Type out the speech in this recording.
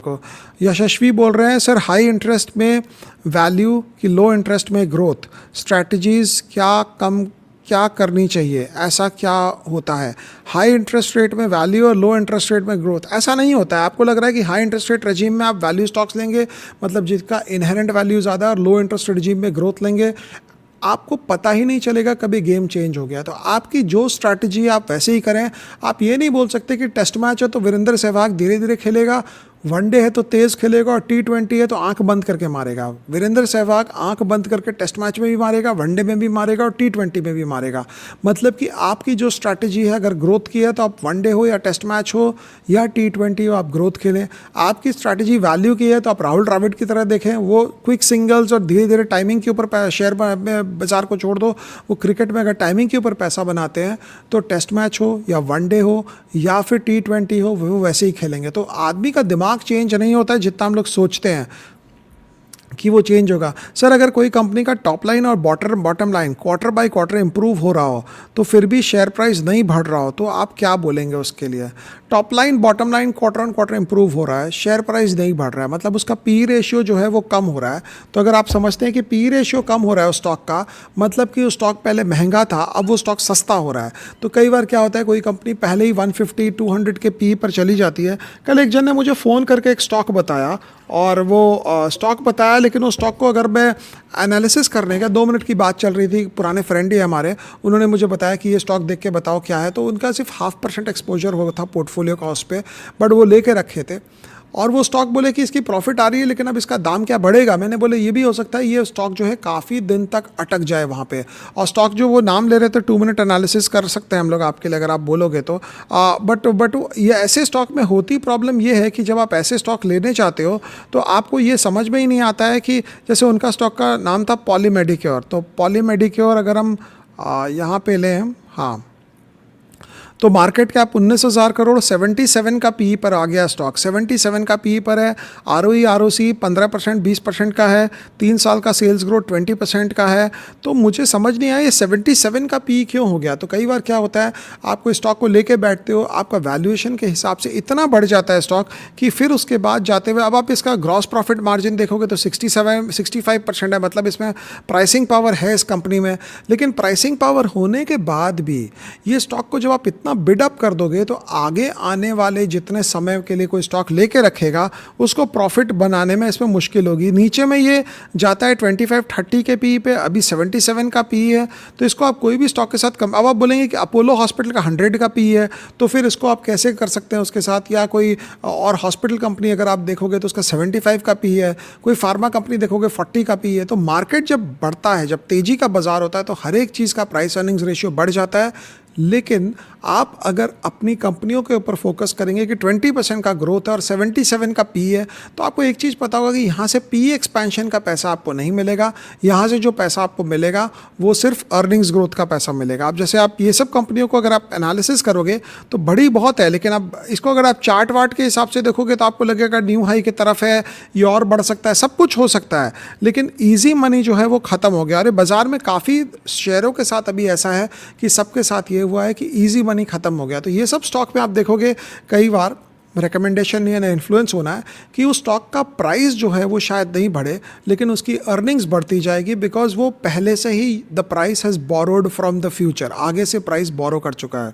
को यशस्वी बोल रहे हैं सर, हाई इंटरेस्ट में वैल्यू कि लो इंटरेस्ट में ग्रोथ स्ट्रैटेजीज क्या करनी चाहिए, ऐसा क्या होता है? हाई इंटरेस्ट रेट में वैल्यू और लो इंटरेस्ट रेट में ग्रोथ, ऐसा नहीं होता है। आपको लग रहा है कि हाई इंटरेस्ट रेट रजीम में आप वैल्यू स्टॉक्स लेंगे, मतलब जिसका इनहेरेंट वैल्यू ज़्यादा है, और लो इंटरेस्ट रजीम में ग्रोथ लेंगे, आपको पता ही नहीं चलेगा कभी गेम चेंज हो गया। तो आपकी जो स्ट्रैटेजी आप वैसे ही करें। आप ये नहीं बोल सकते कि टेस्ट मैच है तो वीरेंद्र सहवाग धीरे धीरे खेलेगा, वनडे है तो तेज़ खेलेगा, और T20 है तो आंख बंद करके मारेगा। वीरेंद्र सहवाग आंख बंद करके टेस्ट मैच में भी मारेगा, वनडे में भी मारेगा, और T20 में भी मारेगा। मतलब कि आपकी जो स्ट्रैटेजी है, अगर ग्रोथ की है तो आप वनडे हो या टेस्ट मैच हो या T20 हो, आप ग्रोथ खेलें। आपकी स्ट्रैटेजी वैल्यू की है तो आप राहुल द्रविड़ की तरह देखें, वो क्विक सिंगल्स और धीरे धीरे टाइमिंग के ऊपर शेयर बाजार को छोड़ दो, वो क्रिकेट में अगर टाइमिंग के ऊपर पैसा बनाते हैं तो टेस्ट मैच हो या वनडे हो या फिर T20 हो, वो वैसे ही खेलेंगे। तो आदमी का दिमाग चेंज नहीं होता है जितना हम लोग सोचते हैं कि वो चेंज होगा। सर, अगर कोई कंपनी का टॉप लाइन और bottom line quarter by quarter improve हो रहा हो तो फिर भी शेयर प्राइस नहीं बढ़ रहा हो, तो आप क्या बोलेंगे उसके लिए? Top line bottom line quarter on quarter improve हो रहा है, शेयर प्राइस नहीं बढ़ रहा है, मतलब उसका पी रेशियो जो है वो कम हो रहा है। तो अगर आप समझते हैं कि पी रेशियो कम हो रहा है उस स्टॉक का, मतलब कि वो स्टॉक पहले महंगा था, अब वो स्टॉक सस्ता हो रहा है। तो कई बार क्या होता है, कोई कंपनी पहले ही 150-200 के पी पर चली जाती है। कल एक जन ने मुझे फ़ोन करके एक स्टॉक बताया, और वो स्टॉक बताया, लेकिन उस स्टॉक को अगर मैं एनालिसिस करने का 2 मिनट की बात चल रही थी, पुराने फ्रेंड ही हमारे, उन्होंने मुझे बताया कि ये स्टॉक देख के बताओ क्या है। तो उनका सिर्फ 0.5% एक्सपोजर हुआ था पोर्टफोलियो का उस पर, बट वो लेके रखे थे। और वो स्टॉक बोले कि इसकी प्रॉफिट आ रही है, लेकिन अब इसका दाम क्या बढ़ेगा। मैंने बोले ये भी हो सकता है ये स्टॉक जो है काफ़ी दिन तक अटक जाए वहाँ पे। और स्टॉक जो वो नाम ले रहे थे 2 मिनट एनालिसिस कर सकते हैं हम लोग आपके लिए, अगर आप बोलोगे तो। बट ये ऐसे स्टॉक में होती प्रॉब्लम ये है कि जब आप ऐसे स्टॉक लेने चाहते हो तो आपको ये समझ में ही नहीं आता है कि जैसे उनका स्टॉक का नाम था पॉली मेडिक्योर। तो पॉली मेडिक्योर अगर हम यहाँ पे लें, हाँ, तो मार्केट कैप 19,000 करोड़, 77 का पी पर आ गया स्टॉक, 77 का पी पर है। आरओई आरओसी 15% 20% का है, 3 साल का सेल्स ग्रोथ 20% का है। तो मुझे समझ नहीं आया ये 77 का पी क्यों हो गया। तो कई बार क्या होता है, आप कोई स्टॉक को लेके बैठते हो, आपका वैल्यूएशन के हिसाब से इतना बढ़ जाता है स्टॉक कि फिर उसके बाद जाते हुए अब आप इसका ग्रॉस प्रॉफिट मार्जिन देखोगे तो 65% है, मतलब इसमें प्राइसिंग पावर है इस कंपनी में। लेकिन प्राइसिंग पावर होने के बाद भी ये स्टॉक को जब आप इतना बिड अप कर दोगे तो आगे आने वाले जितने समय के लिए कोई स्टॉक लेके रखेगा उसको प्रॉफिट बनाने में इसमें मुश्किल होगी। नीचे में ये जाता है 25-30 के पी पे, अभी 77 का पी है। तो इसको आप कोई भी स्टॉक के साथ कम, अब आप बोलेंगे कि अपोलो हॉस्पिटल का 100 का पी है, तो फिर इसको आप कैसे कर सकते हैं उसके साथ? या कोई और हॉस्पिटल कंपनी अगर आप देखोगे तो उसका 75 का पी है, कोई फार्मा कंपनी देखोगे 40 का पी है। तो मार्केट जब बढ़ता है, जब तेजी का बाजार होता है, तो हर एक चीज़ का प्राइस अर्निंग्स रेशियो बढ़ जाता है। लेकिन आप अगर अपनी कंपनियों के ऊपर फोकस करेंगे कि 20% का ग्रोथ है और 77 का पी है, तो आपको एक चीज़ पता होगा कि यहाँ से पी एक्सपेंशन का पैसा आपको नहीं मिलेगा। यहाँ से जो पैसा आपको मिलेगा वो सिर्फ अर्निंग्स ग्रोथ का पैसा मिलेगा। अब जैसे आप ये सब कंपनियों को अगर आप एनालिसिस करोगे तो बड़ी बहुत है, लेकिन अब इसको अगर आप चार्ट वार्ट के हिसाब से देखोगे तो आपको लगेगा न्यू हाई की तरफ है, ये और बढ़ सकता है, सब कुछ हो सकता है। लेकिन ईजी मनी जो है वो ख़त्म हो गया। अरे बाज़ार में काफ़ी शेयरों के साथ अभी ऐसा है कि सबके साथ ये हुआ है कि इजी मनी खत्म हो गया। तो ये सब स्टॉक में आप देखोगे कई बार रिकमेंडेशन या इन्फ्लुएंस होना है कि उस स्टॉक का प्राइस जो है वो शायद नहीं बढ़े, लेकिन उसकी अर्निंग्स बढ़ती जाएगी, बिकॉज वो पहले से ही the price has borrowed from the future, आगे से प्राइस बोरो कर चुका है।